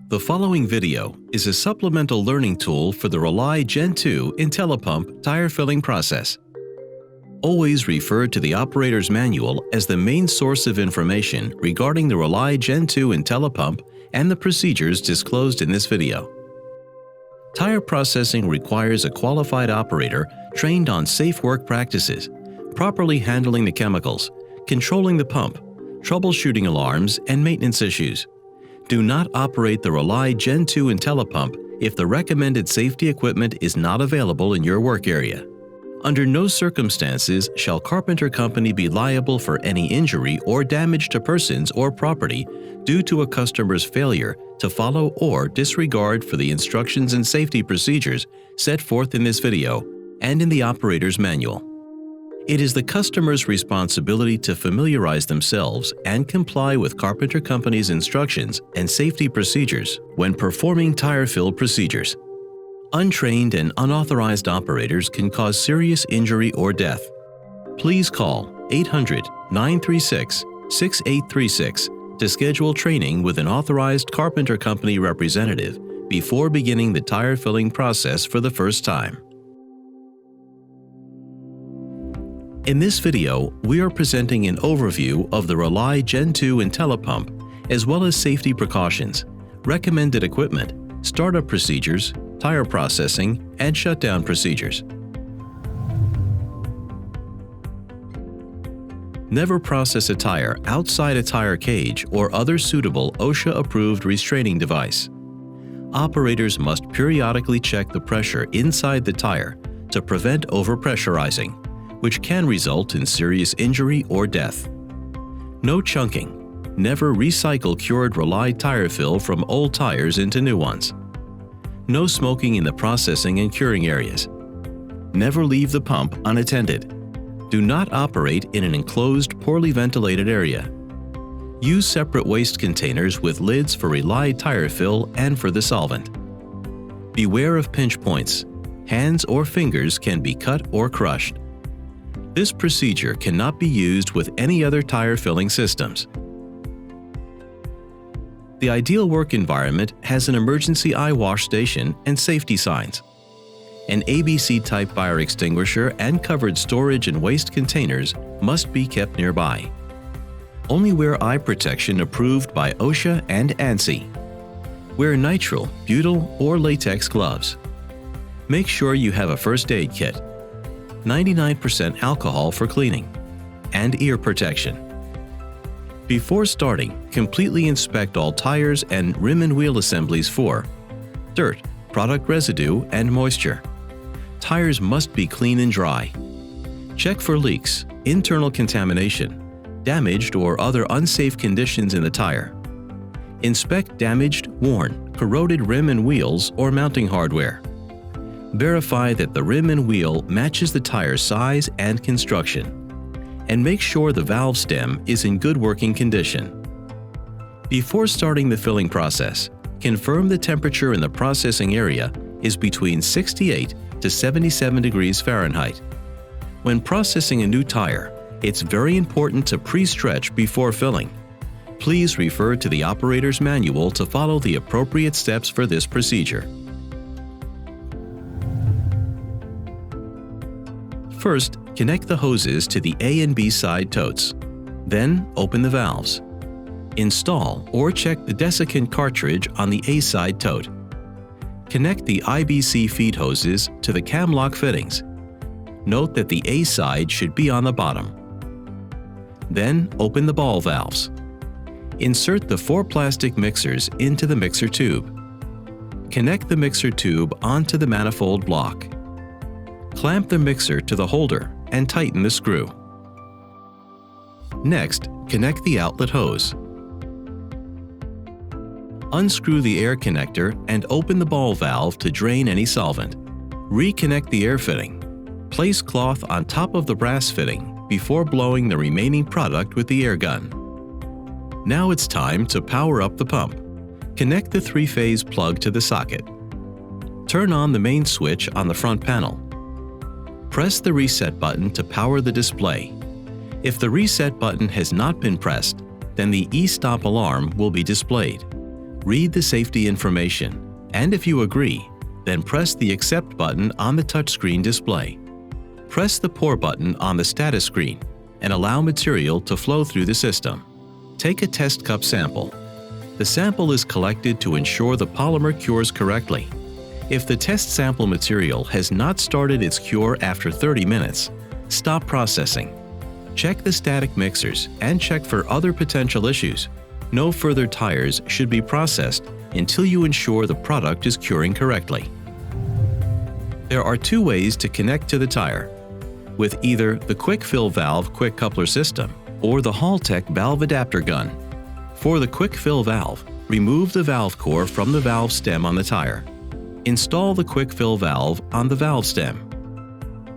The following video is a supplemental learning tool for the Rely Gen 2 IntelliPump tire filling process. Always refer to the operator's manual as the main source of information regarding the Rely Gen 2 IntelliPump and the procedures disclosed in this video. Tire processing requires a qualified operator trained on safe work practices, properly handling the chemicals, controlling the pump, troubleshooting alarms, and maintenance issues. Do not operate the Rely Gen 2 IntelliPump if the recommended safety equipment is not available in your work area. Under no circumstances shall Carpenter Company be liable for any injury or damage to persons or property due to a customer's failure to follow or disregard for the instructions and safety procedures set forth in this video and in the operator's manual. It is the customer's responsibility to familiarize themselves and comply with Carpenter Company's instructions and safety procedures when performing tire fill procedures. Untrained and unauthorized operators can cause serious injury or death. Please call 800-936-6836 to schedule training with an authorized Carpenter Company representative before beginning the tire filling process for the first time. In this video, we are presenting an overview of the Rely Gen 2 IntelliPump, as well as safety precautions, recommended equipment, startup procedures, tire processing, and shutdown procedures. Never process a tire outside a tire cage or other suitable OSHA-approved restraining device. Operators must periodically check the pressure inside the tire to prevent overpressurizing, which can result in serious injury or death. No chunking. Never recycle cured Rely tire fill from old tires into new ones. No smoking in the processing and curing areas. Never leave the pump unattended. Do not operate in an enclosed, poorly ventilated area. Use separate waste containers with lids for Rely tire fill and for the solvent. Beware of pinch points. Hands or fingers can be cut or crushed. This procedure cannot be used with any other tire filling systems. The ideal work environment has an emergency eye wash station and safety signs. An ABC-type fire extinguisher and covered storage and waste containers must be kept nearby. Only wear eye protection approved by OSHA and ANSI. Wear nitrile, butyl, or latex gloves. Make sure you have a first aid kit, 99% alcohol for cleaning, and ear protection. Before starting, completely inspect all tires and rim and wheel assemblies for dirt, product residue, and moisture. Tires must be clean and dry. Check for leaks, internal contamination, damaged or other unsafe conditions in the tire. Inspect damaged, worn, corroded rim and wheels or mounting hardware. Verify that the rim and wheel matches the tire size and construction, and make sure the valve stem is in good working condition. Before starting the filling process, confirm the temperature in the processing area is between 68 to 77 degrees Fahrenheit. When processing a new tire, it's very important to pre-stretch before filling. Please refer to the operator's manual to follow the appropriate steps for this procedure. First, connect the hoses to the A and B side totes. Then, open the valves. Install or check the desiccant cartridge on the A side tote. Connect the IBC feed hoses to the cam lock fittings. Note that the A side should be on the bottom. Then, open the ball valves. Insert the 4 plastic mixers into the mixer tube. Connect the mixer tube onto the manifold block. Clamp the mixer to the holder and tighten the screw. Next, connect the outlet hose. Unscrew the air connector and open the ball valve to drain any solvent. Reconnect the air fitting. Place cloth on top of the brass fitting before blowing the remaining product with the air gun. Now it's time to power up the pump. Connect the 3-phase plug to the socket. Turn on the main switch on the front panel. Press the reset button to power the display. If the reset button has not been pressed, then the e-stop alarm will be displayed. Read the safety information, and if you agree, then press the Accept button on the touchscreen display. Press the Pour button on the status screen and allow material to flow through the system. Take a test cup sample. The sample is collected to ensure the polymer cures correctly. If the test sample material has not started its cure after 30 minutes, stop processing. Check the static mixers and check for other potential issues. No further tires should be processed until you ensure the product is curing correctly. There are two ways to connect to the tire, with either the quick fill valve quick coupler system or the Haltech valve adapter gun. For the quick fill valve, remove the valve core from the valve stem on the tire. Install the quick fill valve on the valve stem.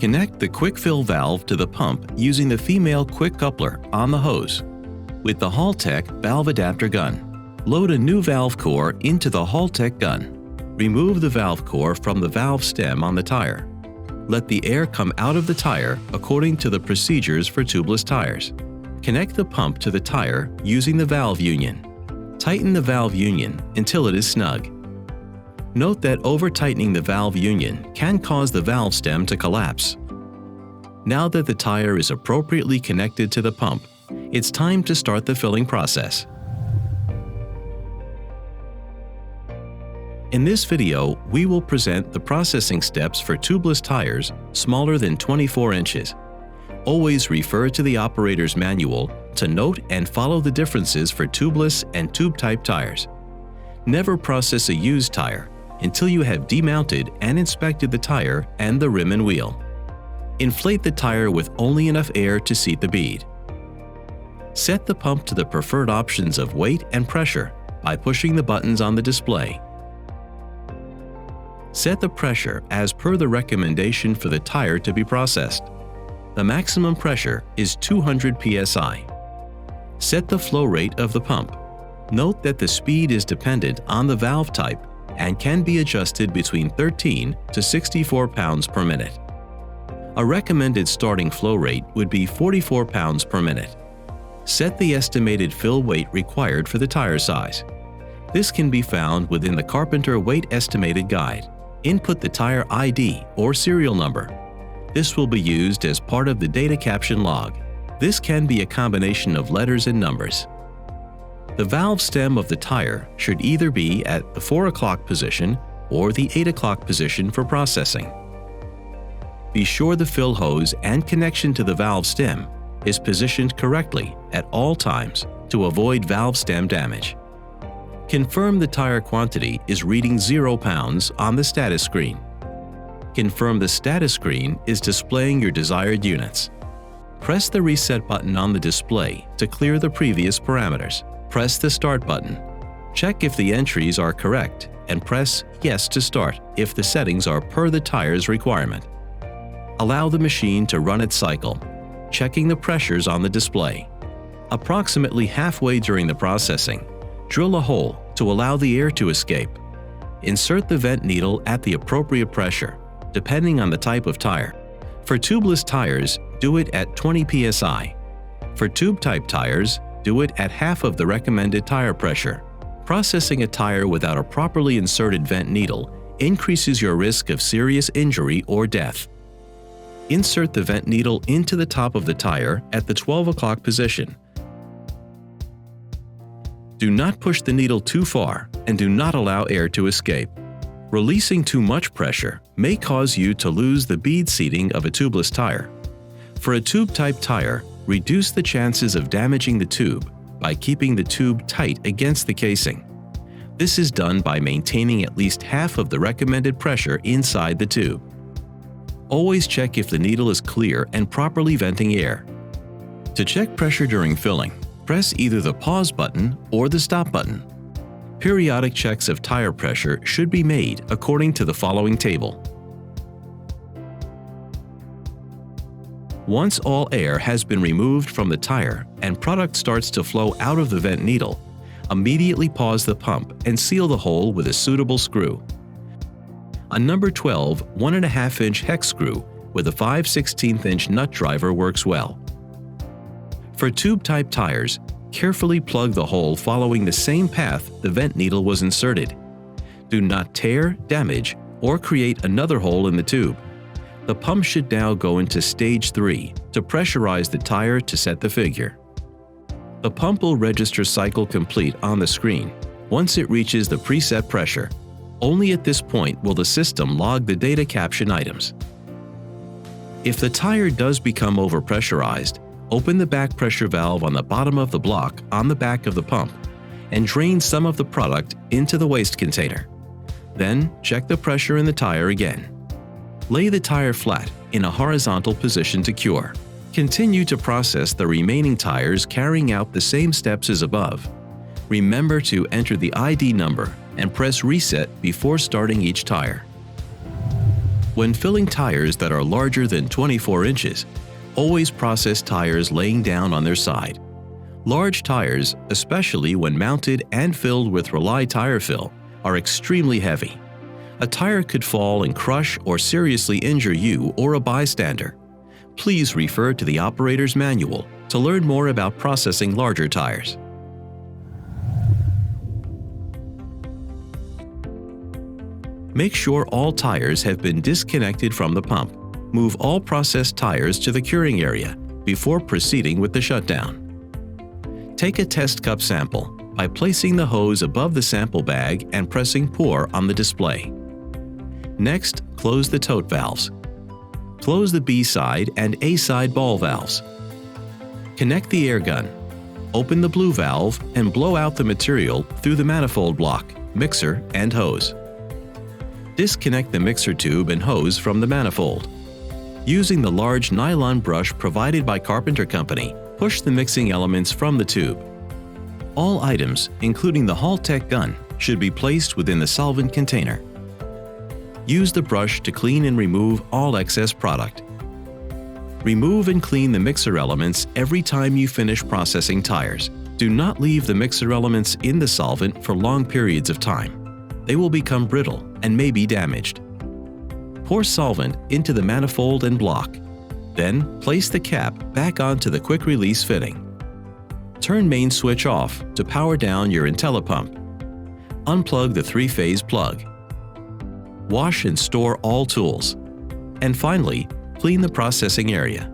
Connect the quick fill valve to the pump using the female quick coupler on the hose. With the Haltech valve adapter gun, load a new valve core into the Haltech gun. Remove the valve core from the valve stem on the tire. Let the air come out of the tire according to the procedures for tubeless tires. Connect the pump to the tire using the valve union. Tighten the valve union until it is snug. Note that over-tightening the valve union can cause the valve stem to collapse. Now that the tire is appropriately connected to the pump, it's time to start the filling process. In this video, we will present the processing steps for tubeless tires smaller than 24 inches. Always refer to the operator's manual to note and follow the differences for tubeless and tube-type tires. Never process a used tire until you have demounted and inspected the tire and the rim and wheel. Inflate the tire with only enough air to seat the bead. Set the pump to the preferred options of weight and pressure by pushing the buttons on the display. Set the pressure as per the recommendation for the tire to be processed. The maximum pressure is 200 psi. Set the flow rate of the pump. Note that the speed is dependent on the valve type and can be adjusted between 13 to 64 pounds per minute. A recommended starting flow rate would be 44 pounds per minute. Set the estimated fill weight required for the tire size. This can be found within the Carpenter Weight Estimated Guide. Input the tire ID or serial number. This will be used as part of the data caption log. This can be a combination of letters and numbers. The valve stem of the tire should either be at the 4 o'clock position or the 8 o'clock position for processing. Be sure the fill hose and connection to the valve stem is positioned correctly at all times to avoid valve stem damage. Confirm the tire quantity is reading 0 pounds on the status screen. Confirm the status screen is displaying your desired units. Press the reset button on the display to clear the previous parameters. Press the start button. Check if the entries are correct and press yes to start if the settings are per the tire's requirement. Allow the machine to run its cycle, checking the pressures on the display. Approximately halfway during the processing, drill a hole to allow the air to escape. Insert the vent needle at the appropriate pressure, depending on the type of tire. For tubeless tires, do it at 20 psi. For tube-type tires, do it at half of the recommended tire pressure. Processing a tire without a properly inserted vent needle increases your risk of serious injury or death. Insert the vent needle into the top of the tire at the 12 o'clock position. Do not push the needle too far and do not allow air to escape. Releasing too much pressure may cause you to lose the bead seating of a tubeless tire. For a tube-type tire, reduce the chances of damaging the tube by keeping the tube tight against the casing. This is done by maintaining at least half of the recommended pressure inside the tube. Always check if the needle is clear and properly venting air. To check pressure during filling, press either the pause button or the stop button. Periodic checks of tire pressure should be made according to the following table. Once all air has been removed from the tire and product starts to flow out of the vent needle, immediately pause the pump and seal the hole with a suitable screw. A number 12 1.5-inch hex screw with a 5/16 inch nut driver works well. For tube-type tires, Carefully plug the hole following the same path the vent needle was inserted. Do not tear, damage, or create another hole in the tube. The pump should now go into stage 3 to pressurize the tire to set the figure. The pump will register cycle complete on the screen once it reaches the preset pressure. Only at this point will the system log the data caption items. If the tire does become overpressurized, open the back pressure valve on the bottom of the block on the back of the pump and drain some of the product into the waste container. Then check the pressure in the tire again. Lay the tire flat in a horizontal position to cure. Continue to process the remaining tires carrying out the same steps as above. Remember to enter the ID number and press reset before starting each tire. When filling tires that are larger than 24 inches, always process tires laying down on their side. Large tires, especially when mounted and filled with Rely tire fill, are extremely heavy. A tire could fall and crush or seriously injure you or a bystander. Please refer to the operator's manual to learn more about processing larger tires. Make sure all tires have been disconnected from the pump. Move all processed tires to the curing area before proceeding with the shutdown. Take a test cup sample by placing the hose above the sample bag and pressing Pour on the display. Next, close the tote valves. Close the B side and A side ball valves. Connect the air gun. Open the blue valve and blow out the material through the manifold block, mixer, and hose. Disconnect the mixer tube and hose from the manifold. Using the large nylon brush provided by Carpenter Company, push the mixing elements from the tube. All items, including the Haltech gun, should be placed within the solvent container. Use the brush to clean and remove all excess product. Remove and clean the mixer elements every time you finish processing tires. Do not leave the mixer elements in the solvent for long periods of time. They will become brittle and may be damaged. Pour solvent into the manifold and block. Then place the cap back onto the quick-release fitting. Turn main switch off to power down your IntelliPump. Unplug the 3-phase plug. Wash and store all tools. And finally, clean the processing area.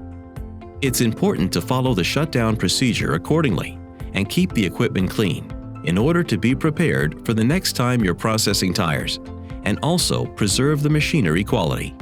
It's important to follow the shutdown procedure accordingly and keep the equipment clean in order to be prepared for the next time you're processing tires, and also preserve the machinery quality.